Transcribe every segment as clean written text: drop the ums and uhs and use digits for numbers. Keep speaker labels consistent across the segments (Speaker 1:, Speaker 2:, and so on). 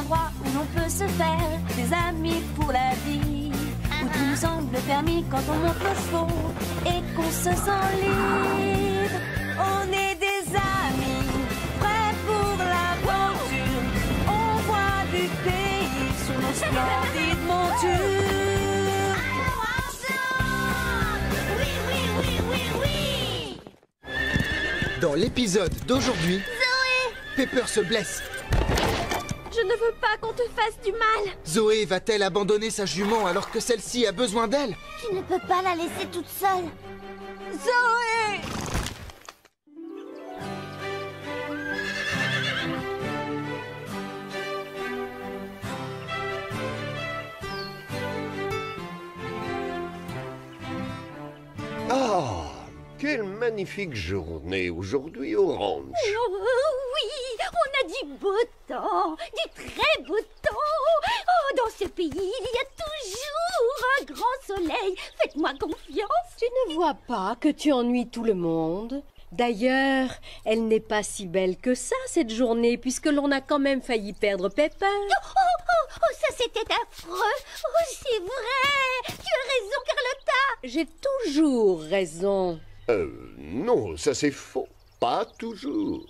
Speaker 1: endroit où l'on peut se faire des amis pour la vie, où tout nous semble permis quand on monte nos chevaux et qu'on se sent libre. On est des amis, prêts pour l'aventure. On voit du pays sur nos splendides montures.
Speaker 2: Oui, oui, oui, oui, oui.
Speaker 3: Dans l'épisode d'aujourd'hui, Pepper se blesse.
Speaker 1: Je ne veux pas qu'on te fasse du mal.
Speaker 3: Zoé va-t-elle abandonner sa jument alors que celle-ci a besoin d'elle?
Speaker 2: Tu ne peux pas la laisser toute seule.
Speaker 1: Zoé!
Speaker 4: Ah, quelle magnifique journée aujourd'hui au ranch.
Speaker 2: Oui, on a du beau temps, du très beau temps. Oh, dans ce pays, il y a toujours un grand soleil. Faites-moi confiance.
Speaker 5: Tu ne vois pas que tu ennuies tout le monde? D'ailleurs, elle n'est pas si belle que ça, cette journée, puisque l'on a quand même failli perdre Pepper.
Speaker 2: Oh, ça c'était affreux. Oh, c'est vrai. Tu as raison, Carlotta.
Speaker 5: J'ai toujours raison.
Speaker 4: Non, ça c'est faux. Pas toujours.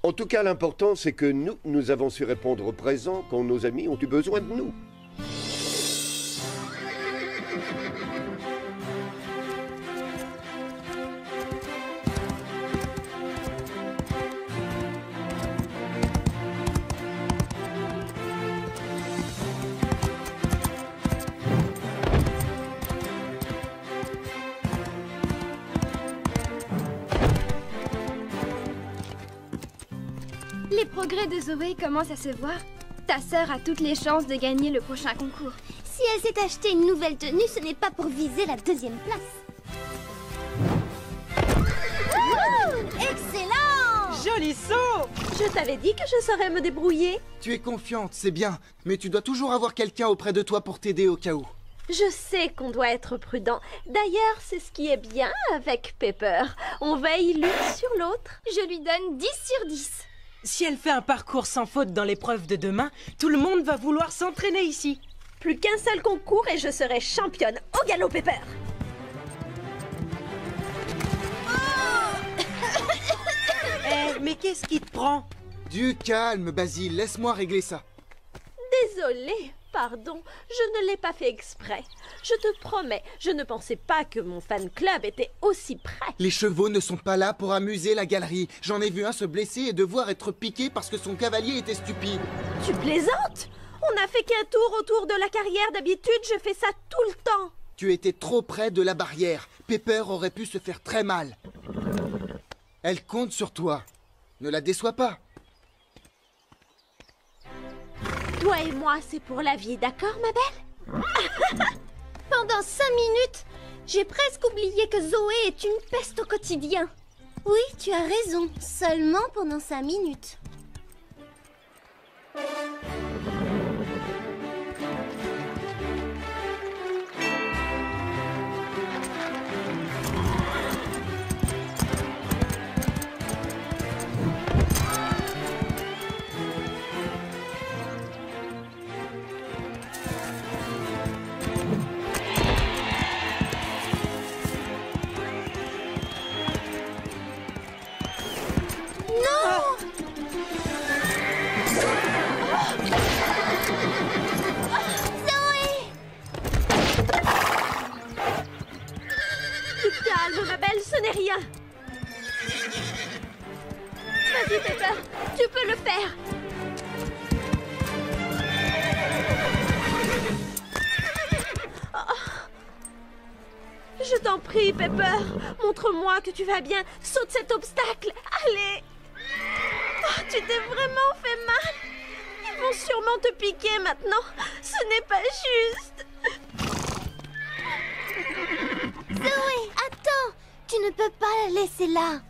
Speaker 4: En tout cas, l'important c'est que nous avons su répondre présent quand nos amis ont eu besoin de nous.
Speaker 6: Les progrès de Zoé commencent à se voir. Ta sœur a toutes les chances de gagner le prochain concours.
Speaker 2: Si elle s'est acheté une nouvelle tenue, ce n'est pas pour viser la deuxième place. Excellent!
Speaker 7: Joli saut!
Speaker 5: Je t'avais dit que je saurais me débrouiller.
Speaker 3: Tu es confiante, c'est bien, mais tu dois toujours avoir quelqu'un auprès de toi pour t'aider au cas où.
Speaker 5: Je sais qu'on doit être prudent. D'ailleurs, c'est ce qui est bien avec Pepper. On veille l'une sur l'autre.
Speaker 6: Je lui donne 10 sur 10.
Speaker 7: Si elle fait un parcours sans faute dans l'épreuve de demain, tout le monde va vouloir s'entraîner ici.
Speaker 5: Plus qu'un seul concours et je serai championne au galop Pepper.
Speaker 7: Mais qu'est-ce qui te prend?
Speaker 3: Du calme, Basile, laisse-moi régler ça.
Speaker 5: Désolée, pardon, je ne l'ai pas fait exprès. Je te promets, je ne pensais pas que mon fan club était aussi près.
Speaker 3: Les chevaux ne sont pas là pour amuser la galerie. J'en ai vu un se blesser et devoir être piqué parce que son cavalier était stupide.
Speaker 5: Tu plaisantes? On n'a fait qu'un tour autour de la carrière. D'habitude, je fais ça tout le temps.
Speaker 3: Tu étais trop près de la barrière. Pepper aurait pu se faire très mal. Elle compte sur toi. Ne la déçois pas.
Speaker 5: Toi et moi, c'est pour la vie, d'accord, ma belle?
Speaker 2: Pendant 5 minutes, j'ai presque oublié que Zoé est une peste au quotidien. Oui, tu as raison. Seulement pendant 5 minutes.
Speaker 5: Calme, ma belle, ce n'est rien. Vas-y, Pepper, tu peux le faire. Je t'en prie, Pepper. Montre-moi que tu vas bien. Saute cet obstacle. Allez. Oh, tu t'es vraiment fait mal. Ils vont sûrement te piquer maintenant. Ce n'est pas juste.
Speaker 2: Zoé, attends! Tu ne peux pas la laisser là.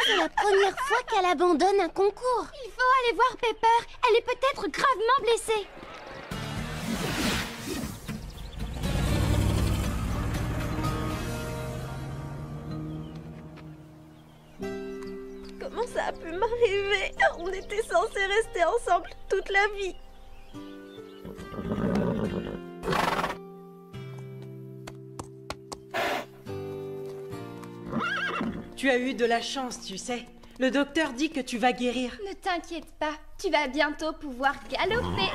Speaker 2: C'est la première fois qu'elle abandonne un concours.
Speaker 6: Il faut aller voir Pepper. Elle est peut-être gravement blessée.
Speaker 5: Comment ça a pu m'arriver? On était censés rester ensemble toute la vie.
Speaker 7: Tu as eu de la chance, tu sais. Le docteur dit que tu vas guérir.
Speaker 6: Ne t'inquiète pas, tu vas bientôt pouvoir galoper.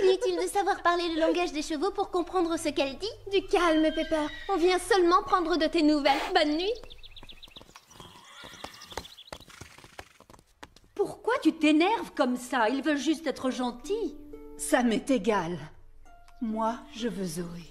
Speaker 2: Inutile de savoir parler le langage des chevaux pour comprendre ce qu'elle dit.
Speaker 6: Du calme, Pepper. On vient seulement prendre de tes nouvelles. Bonne nuit.
Speaker 8: Pourquoi tu t'énerves comme ça? Ils veulent juste être gentils.
Speaker 9: Ça m'est égal. Moi, je veux Zoé.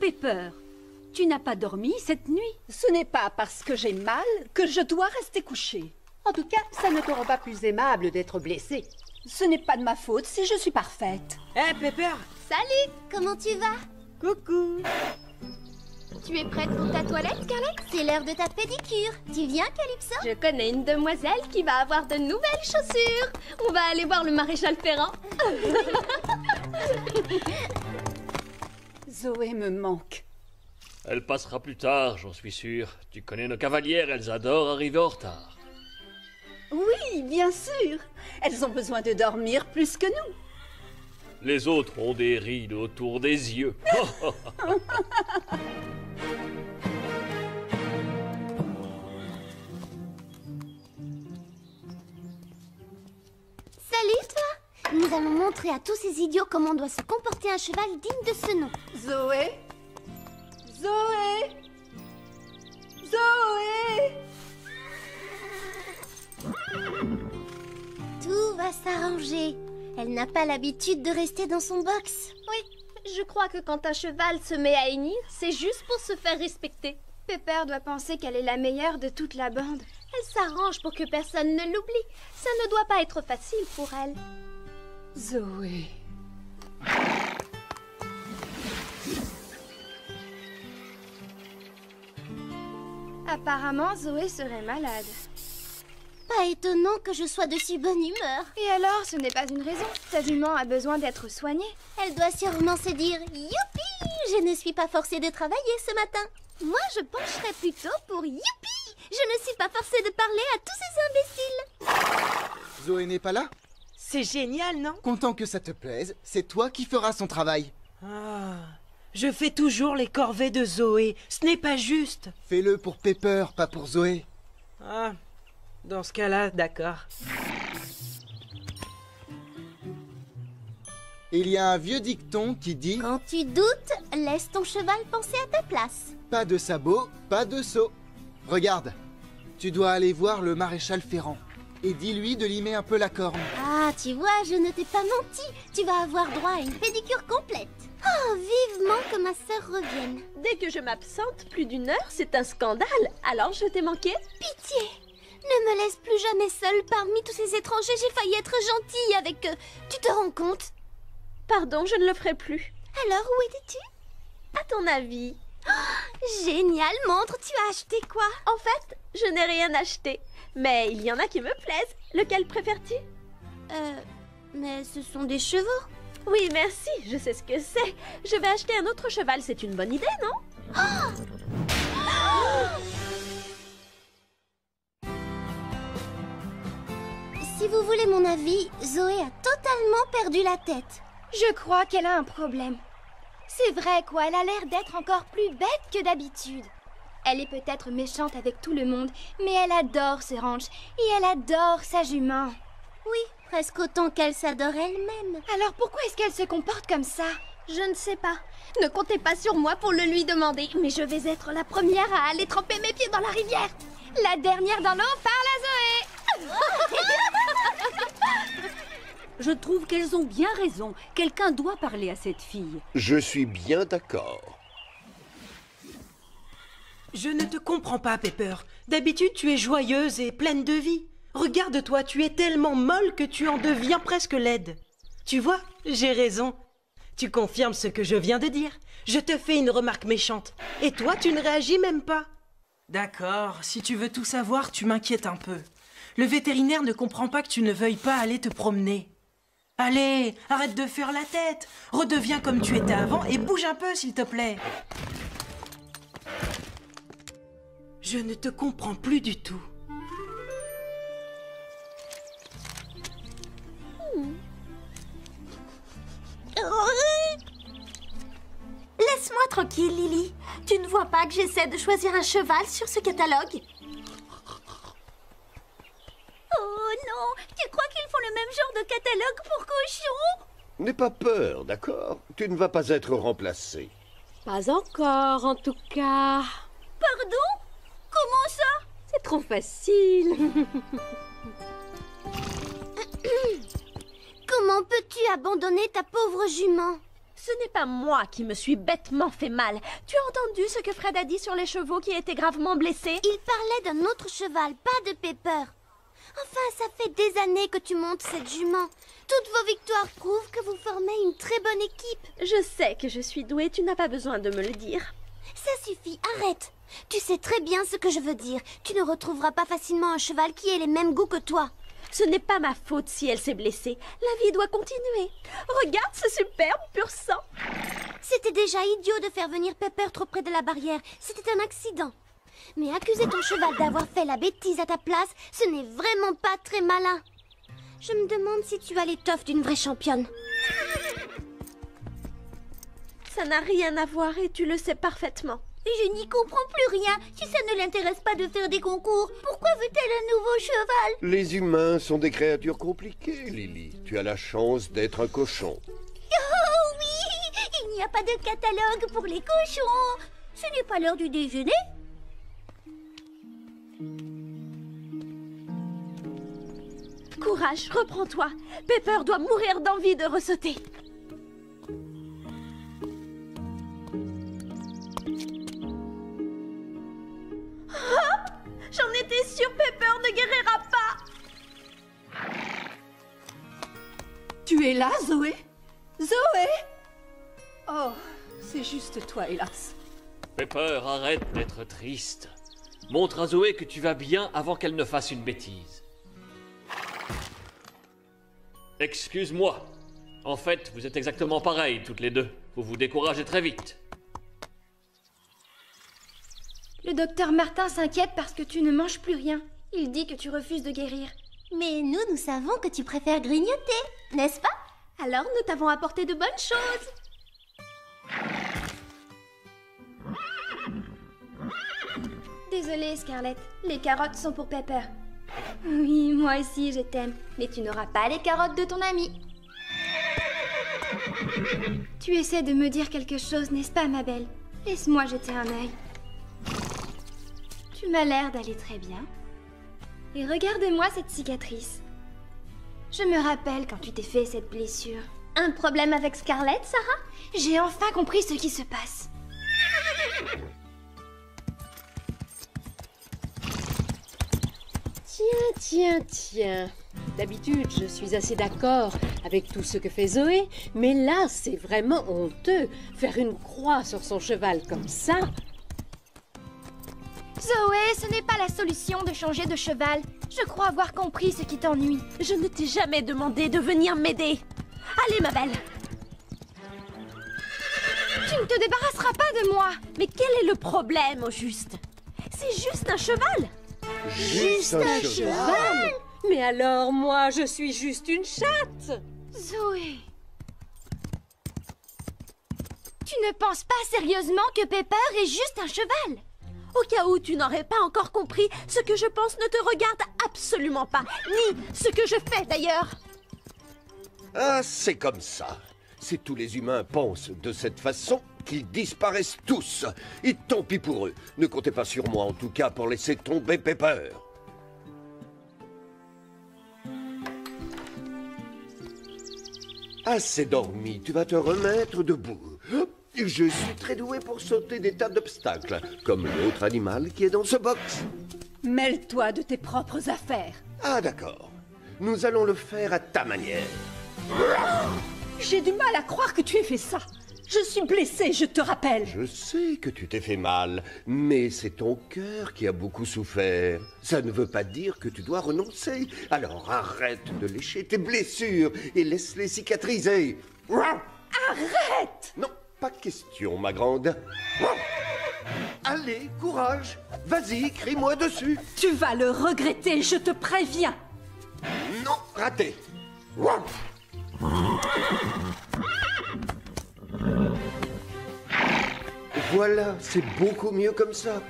Speaker 8: Pepper, tu n'as pas dormi cette nuit?
Speaker 9: Ce n'est pas parce que j'ai mal que je dois rester couchée. En tout cas, ça ne te rend pas plus aimable d'être blessée. Ce n'est pas de ma faute si je suis parfaite.
Speaker 7: Hé, Pepper!
Speaker 2: Salut, comment tu vas?
Speaker 7: Coucou!
Speaker 6: Tu es prête pour ta toilette, Scarlett?
Speaker 2: C'est l'heure de ta pédicure. Tu viens, Calypso?
Speaker 6: Je connais une demoiselle qui va avoir de nouvelles chaussures. On va aller voir le maréchal Ferrand.
Speaker 9: Zoé me manque.
Speaker 10: Elle passera plus tard, j'en suis sûr. Tu connais nos cavalières, elles adorent arriver en retard.
Speaker 9: Oui, bien sûr. Elles ont besoin de dormir plus que nous.
Speaker 10: Les autres ont des rides autour des yeux.
Speaker 2: Salut, toi! Nous allons montrer à tous ces idiots comment doit se comporter un cheval digne de ce nom.
Speaker 9: Zoé? Zoé? Zoé?
Speaker 2: Tout va s'arranger. Elle n'a pas l'habitude de rester dans son box.
Speaker 6: Oui, je crois que quand un cheval se met à hennir, c'est juste pour se faire respecter. Pepper doit penser qu'elle est la meilleure de toute la bande. Elle s'arrange pour que personne ne l'oublie. Ça ne doit pas être facile pour elle.
Speaker 9: Zoé.
Speaker 6: Apparemment, Zoé serait malade.
Speaker 2: Pas étonnant que je sois de si bonne humeur.
Speaker 6: Et alors, ce n'est pas une raison. Ta jument a besoin d'être soignée.
Speaker 2: Elle doit sûrement se dire « Youpi! Je ne suis pas forcée de travailler ce matin. » Moi, je pencherais plutôt pour « Youpi! Je ne suis pas forcée de parler à tous ces imbéciles. »
Speaker 3: Zoé n'est pas là?
Speaker 7: C'est génial, non?
Speaker 3: Content que ça te plaise, c'est toi qui feras son travail.
Speaker 7: Ah, je fais toujours les corvées de Zoé. Ce n'est pas juste.
Speaker 3: Fais-le pour Pepper, pas pour Zoé.
Speaker 7: Ah, dans ce cas-là, d'accord.
Speaker 3: Il y a un vieux dicton qui dit
Speaker 2: Quand tu doutes, laisse ton cheval penser à ta place.
Speaker 3: « Pas de sabot, pas de seau ». Regarde, tu dois aller voir le maréchal Ferrand et dis-lui de limer un peu la corne.
Speaker 2: Ah, tu vois, je ne t'ai pas menti. Tu vas avoir droit à une pédicure complète. Oh, vivement que ma sœur revienne.
Speaker 5: Dès que je m'absente plus d'une heure, c'est un scandale. Alors je t'ai manqué?
Speaker 2: Pitié, ne me laisse plus jamais seule parmi tous ces étrangers. J'ai failli être gentille avec eux. Tu te rends compte?
Speaker 5: Pardon, je ne le ferai plus.
Speaker 2: Alors, où étais-tu?
Speaker 5: À ton avis?
Speaker 2: Oh, génial, montre, tu as acheté quoi?
Speaker 5: En fait, je n'ai rien acheté. Mais il y en a qui me plaisent. Lequel préfères-tu?
Speaker 2: Mais ce sont des chevaux.
Speaker 5: Oui, merci, je sais ce que c'est. Je vais acheter un autre cheval, c'est une bonne idée, non?
Speaker 2: Si vous voulez mon avis, Zoé a totalement perdu la tête.
Speaker 6: Je crois qu'elle a un problème. C'est vrai, quoi, elle a l'air d'être encore plus bête que d'habitude. Elle est peut-être méchante avec tout le monde, mais elle adore ses ranchs et elle adore sa jument.
Speaker 2: Oui, presque autant qu'elle s'adore elle-même.
Speaker 6: Alors pourquoi est-ce qu'elle se comporte comme ça? Je ne sais pas. Ne comptez pas sur moi pour le lui demander, mais je vais être la première à aller tremper mes pieds dans la rivière. La dernière dans l'eau parle à Zoé.
Speaker 8: Je trouve qu'elles ont bien raison. Quelqu'un doit parler à cette fille.
Speaker 4: Je suis bien d'accord.
Speaker 7: Je ne te comprends pas, Pepper. D'habitude, tu es joyeuse et pleine de vie. Regarde-toi, tu es tellement molle que tu en deviens presque laide. Tu vois, j'ai raison. Tu confirmes ce que je viens de dire. Je te fais une remarque méchante. Et toi, tu ne réagis même pas. D'accord, si tu veux tout savoir, tu m'inquiètes un peu. Le vétérinaire ne comprend pas que tu ne veuilles pas aller te promener. Allez, arrête de faire la tête. Redeviens comme tu étais avant et bouge un peu, s'il te plaît. Je ne te comprends plus du tout.
Speaker 2: Laisse-moi tranquille, Lily. Tu ne vois pas que j'essaie de choisir un cheval sur ce catalogue? Oh non! Tu crois qu'ils font le même genre de catalogue pour cochons?
Speaker 4: N'aie pas peur, d'accord? Tu ne vas pas être remplacé.
Speaker 5: Pas encore, en tout cas.
Speaker 2: Pardon? Comment ça?
Speaker 5: C'est trop facile.
Speaker 2: Comment peux-tu abandonner ta pauvre jument?
Speaker 5: Ce n'est pas moi qui me suis bêtement fait mal. Tu as entendu ce que Fred a dit sur les chevaux qui étaient gravement blessés?
Speaker 2: Il parlait d'un autre cheval, pas de Pepper. Enfin, ça fait des années que tu montes cette jument. Toutes vos victoires prouvent que vous formez une très bonne équipe.
Speaker 5: Je sais que je suis douée, tu n'as pas besoin de me le dire.
Speaker 2: Ça suffit, arrête. Tu sais très bien ce que je veux dire. Tu ne retrouveras pas facilement un cheval qui ait les mêmes goûts que toi.
Speaker 5: Ce n'est pas ma faute si elle s'est blessée. La vie doit continuer. Regarde ce superbe pur sang.
Speaker 2: C'était déjà idiot de faire venir Pepper trop près de la barrière. C'était un accident. Mais accuser ton cheval d'avoir fait la bêtise à ta place, ce n'est vraiment pas très malin. Je me demande si tu as l'étoffe d'une vraie championne.
Speaker 5: Ça n'a rien à voir et tu le sais parfaitement.
Speaker 2: Je n'y comprends plus rien. Si ça ne l'intéresse pas de faire des concours, pourquoi veut-elle un nouveau cheval?
Speaker 4: Les humains sont des créatures compliquées, Lily. Tu as la chance d'être un cochon.
Speaker 2: Oh oui! Il n'y a pas de catalogue pour les cochons. Ce n'est pas l'heure du déjeuner?
Speaker 5: Courage, reprends-toi. Pepper doit mourir d'envie de ressauter. Oh, j'en étais sûre, Pepper ne guérira pas.
Speaker 9: Tu es là, Zoé? Zoé? Oh, c'est juste toi, hélas.
Speaker 10: Pepper, arrête d'être triste. Montre à Zoé que tu vas bien avant qu'elle ne fasse une bêtise. Excuse-moi. En fait, vous êtes exactement pareilles, toutes les deux. Vous vous découragez très vite.
Speaker 6: Le docteur Martin s'inquiète parce que tu ne manges plus rien. Il dit que tu refuses de guérir.
Speaker 2: Mais nous savons que tu préfères grignoter, n'est-ce pas?
Speaker 6: Alors nous t'avons apporté de bonnes choses. Désolée, Scarlett. Les carottes sont pour Pepper. Oui, moi aussi, je t'aime. Mais tu n'auras pas les carottes de ton ami. Tu essaies de me dire quelque chose, n'est-ce pas, ma belle? Laisse-moi jeter un œil. Tu m'as l'air d'aller très bien. Et regarde-moi cette cicatrice. Je me rappelle quand tu t'es fait cette blessure. Un problème avec Scarlett, Sarah? J'ai enfin compris ce qui se passe.
Speaker 11: Tiens. D'habitude, je suis assez d'accord avec tout ce que fait Zoé, mais là, c'est vraiment honteux. Faire une croix sur son cheval comme ça.
Speaker 6: Zoé, ce n'est pas la solution de changer de cheval. Je crois avoir compris ce qui t'ennuie.
Speaker 5: Je ne t'ai jamais demandé de venir m'aider. Allez, ma belle.
Speaker 6: Tu ne te débarrasseras pas de moi.
Speaker 5: Mais quel est le problème, au juste? C'est juste un cheval.
Speaker 4: Juste un cheval?
Speaker 11: Mais alors, moi, je suis juste une chatte.
Speaker 6: Zoé. Tu ne penses pas sérieusement que Pepper est juste un cheval?
Speaker 5: Au cas où tu n'aurais pas encore compris, ce que je pense ne te regarde absolument pas, ni ce que je fais d'ailleurs.
Speaker 4: Ah, c'est comme ça. Si tous les humains pensent de cette façon, qu'ils disparaissent tous. Et tant pis pour eux. Ne comptez pas sur moi, en tout cas, pour laisser tomber Pepper. Assez dormi, tu vas te remettre debout. Je suis très doué pour sauter des tas d'obstacles, comme l'autre animal qui est dans ce box.
Speaker 9: Mêle-toi de tes propres affaires.
Speaker 4: Ah, d'accord. Nous allons le faire à ta manière.
Speaker 9: J'ai du mal à croire que tu aies fait ça. Je suis blessée, je te rappelle.
Speaker 4: Je sais que tu t'es fait mal, mais c'est ton cœur qui a beaucoup souffert. Ça ne veut pas dire que tu dois renoncer. Alors arrête de lécher tes blessures et laisse-les cicatriser.
Speaker 9: Arrête!
Speaker 4: Non, pas question, ma grande. Allez, courage. Vas-y, crie-moi dessus.
Speaker 9: Tu vas le regretter, je te préviens.
Speaker 4: Non, raté. Voilà, c'est beaucoup mieux comme ça.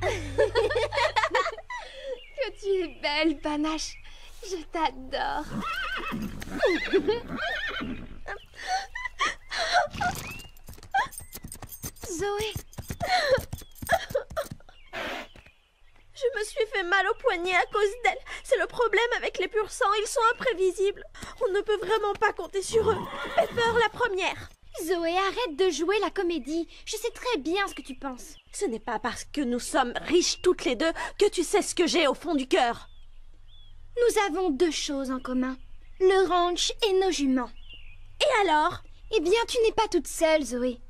Speaker 6: Que tu es belle, Panache. Je t'adore. Zoé.
Speaker 5: Je me suis fait mal au poignet à cause d'elle. C'est le problème avec les pur sang, ils sont imprévisibles. On ne peut vraiment pas compter sur eux. Pepper la première.
Speaker 6: Zoé, arrête de jouer la comédie. Je sais très bien ce que tu penses.
Speaker 5: Ce n'est pas parce que nous sommes riches toutes les deux que tu sais ce que j'ai au fond du cœur.
Speaker 6: Nous avons deux choses en commun. Le ranch et nos juments.
Speaker 5: Et alors?
Speaker 6: Eh bien, tu n'es pas toute seule, Zoé.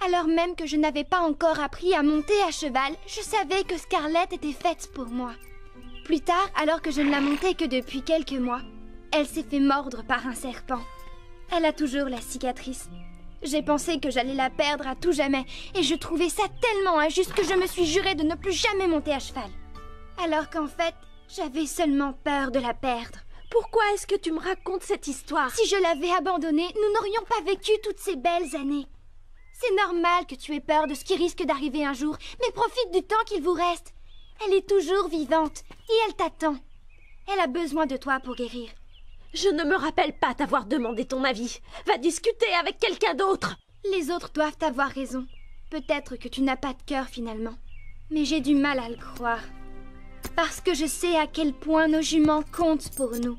Speaker 6: Alors même que je n'avais pas encore appris à monter à cheval, je savais que Scarlett était faite pour moi. Plus tard, alors que je ne la montais que depuis quelques mois, elle s'est fait mordre par un serpent. Elle a toujours la cicatrice. J'ai pensé que j'allais la perdre à tout jamais, et je trouvais ça tellement injuste que je me suis juré de ne plus jamais monter à cheval. Alors qu'en fait, j'avais seulement peur de la perdre.
Speaker 5: Pourquoi est-ce que tu me racontes cette histoire?
Speaker 6: Si je l'avais abandonnée, nous n'aurions pas vécu toutes ces belles années. C'est normal que tu aies peur de ce qui risque d'arriver un jour, mais profite du temps qu'il vous reste. Elle est toujours vivante, et elle t'attend. Elle a besoin de toi pour guérir.
Speaker 5: Je ne me rappelle pas t'avoir demandé ton avis. Va discuter avec quelqu'un d'autre.
Speaker 6: Les autres doivent avoir raison. Peut-être que tu n'as pas de cœur finalement. Mais j'ai du mal à le croire. Parce que je sais à quel point nos juments comptent pour nous.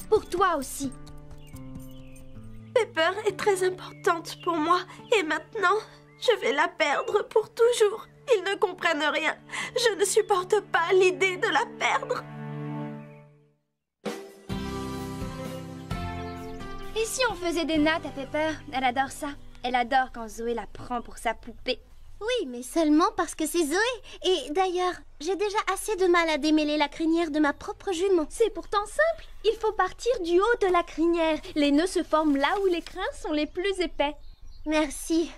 Speaker 6: Pour toi aussi.
Speaker 5: Pepper est très importante pour moi. Et maintenant, je vais la perdre pour toujours. Ils ne comprennent rien. Je ne supporte pas l'idée de la perdre.
Speaker 6: Et si on faisait des nattes à Pepper? Elle adore ça. Elle adore quand Zoé la prend pour sa poupée.
Speaker 2: Oui, mais seulement parce que c'est Zoé. Et d'ailleurs, j'ai déjà assez de mal à démêler la crinière de ma propre jument.
Speaker 6: C'est pourtant simple. Il faut partir du haut de la crinière. Les nœuds se forment là où les crins sont les plus épais.
Speaker 2: Merci.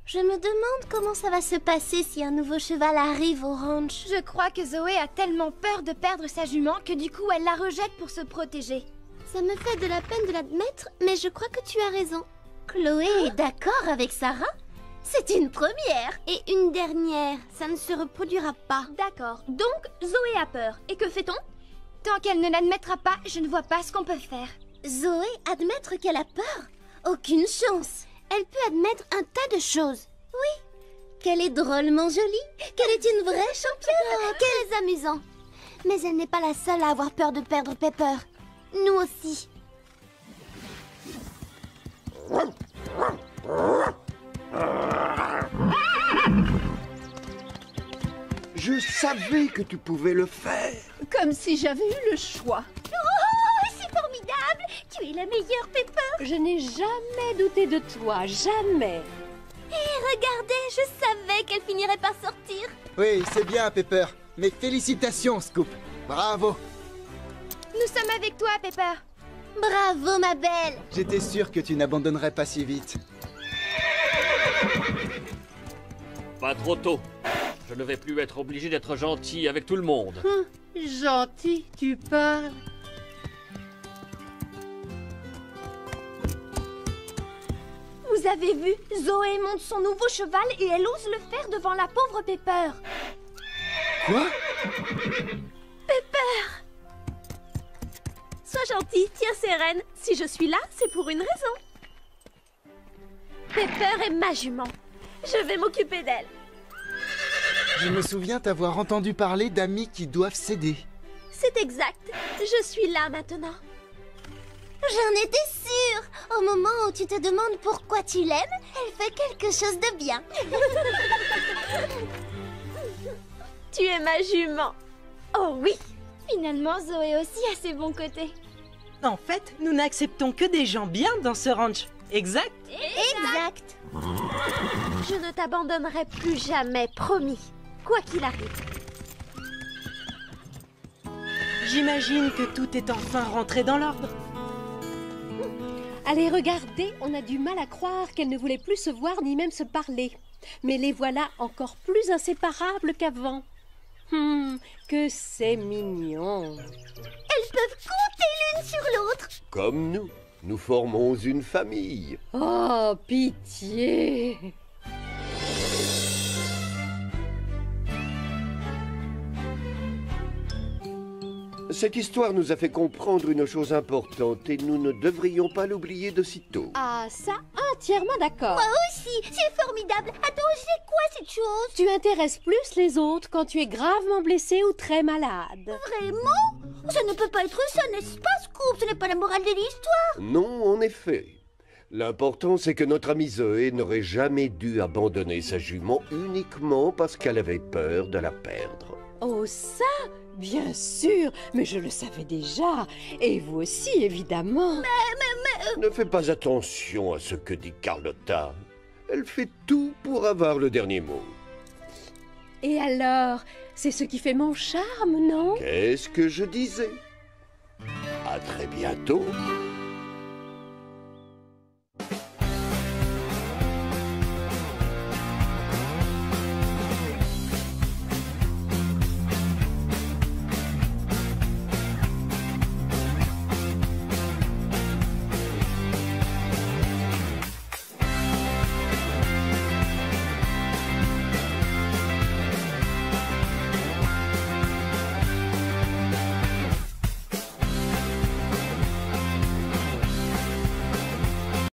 Speaker 2: Je me demande comment ça va se passer si un nouveau cheval arrive au ranch.
Speaker 6: Je crois que Zoé a tellement peur de perdre sa jument que du coup elle la rejette pour se protéger.
Speaker 2: Ça me fait de la peine de l'admettre, mais je crois que tu as raison. Chloé est d'accord avec Sarah? C'est une première. Et une dernière, ça ne se reproduira pas.
Speaker 6: D'accord, donc Zoé a peur. Et que fait-on? Tant qu'elle ne l'admettra pas, je ne vois pas ce qu'on peut faire.
Speaker 2: Zoé, admettre qu'elle a peur? Aucune chance. Elle peut admettre un tas de choses. Oui, qu'elle est drôlement jolie, qu'elle est une vraie championne, qu'elle est amusante. Mais elle n'est pas la seule à avoir peur de perdre Pepper. Nous aussi.
Speaker 4: Je savais que tu pouvais le faire.
Speaker 9: Comme si j'avais eu le choix.
Speaker 2: Oh, c'est formidable! Tu es la meilleure, Pepper!
Speaker 11: Je n'ai jamais douté de toi, jamais.
Speaker 2: Et regardez, je savais qu'elle finirait par sortir.
Speaker 3: Oui, c'est bien, Pepper. Mais félicitations, Scoop. Bravo.
Speaker 6: Nous sommes avec toi, Pepper.
Speaker 2: Bravo, ma belle.
Speaker 3: J'étais sûr que tu n'abandonnerais pas si vite.
Speaker 10: Pas trop tôt. Je ne vais plus être obligé d'être gentil avec tout le monde.
Speaker 11: Gentil, tu parles.
Speaker 6: Vous avez vu? Zoé monte son nouveau cheval et elle ose le faire devant la pauvre Pepper.
Speaker 3: Quoi?
Speaker 5: Pepper! Sois gentille, tiens ces rênes. Si je suis là, c'est pour une raison. Pepper est ma jument. Je vais m'occuper d'elle.
Speaker 3: Je me souviens t'avoir entendu parler d'amis qui doivent céder.
Speaker 5: C'est exact. Je suis là maintenant.
Speaker 2: J'en étais sûre. Au moment où tu te demandes pourquoi tu l'aimes, elle fait quelque chose de bien.
Speaker 5: Tu es ma jument. Oh oui.
Speaker 6: Finalement, Zoé aussi a ses bons côtés.
Speaker 7: En fait, nous n'acceptons que des gens bien dans ce ranch. Exact?
Speaker 2: Exact.
Speaker 5: Je ne t'abandonnerai plus jamais, promis. Quoi qu'il arrive.
Speaker 7: J'imagine que tout est enfin rentré dans l'ordre.
Speaker 11: Allez, regardez, on a du mal à croire qu'elles ne voulaient plus se voir ni même se parler. Mais les voilà encore plus inséparables qu'avant. Que c'est mignon.
Speaker 2: Elles peuvent compter l'une sur l'autre.
Speaker 4: Comme nous formons une famille.
Speaker 11: Oh, pitié!
Speaker 4: Cette histoire nous a fait comprendre une chose importante et nous ne devrions pas l'oublier de sitôt.
Speaker 11: Ah, ça, entièrement d'accord.
Speaker 2: Moi aussi, c'est formidable. Attends, c'est quoi cette chose?
Speaker 11: Tu intéresses plus les autres quand tu es gravement blessé ou très malade.
Speaker 2: Vraiment? Ça ne peut pas être ça, n'est-ce pas, Scoop? Ce n'est pas la morale de l'histoire.
Speaker 4: Non, en effet. L'important, c'est que notre amie Zoé n'aurait jamais dû abandonner sa jument uniquement parce qu'elle avait peur de la perdre.
Speaker 11: Oh, ça? Bien sûr, mais je le savais déjà. Et vous aussi, évidemment.
Speaker 4: Ne fais pas attention à ce que dit Carlotta. Elle fait tout pour avoir le dernier mot.
Speaker 11: Et alors, c'est ce qui fait mon charme, non?
Speaker 4: Qu'est-ce que je disais? À très bientôt.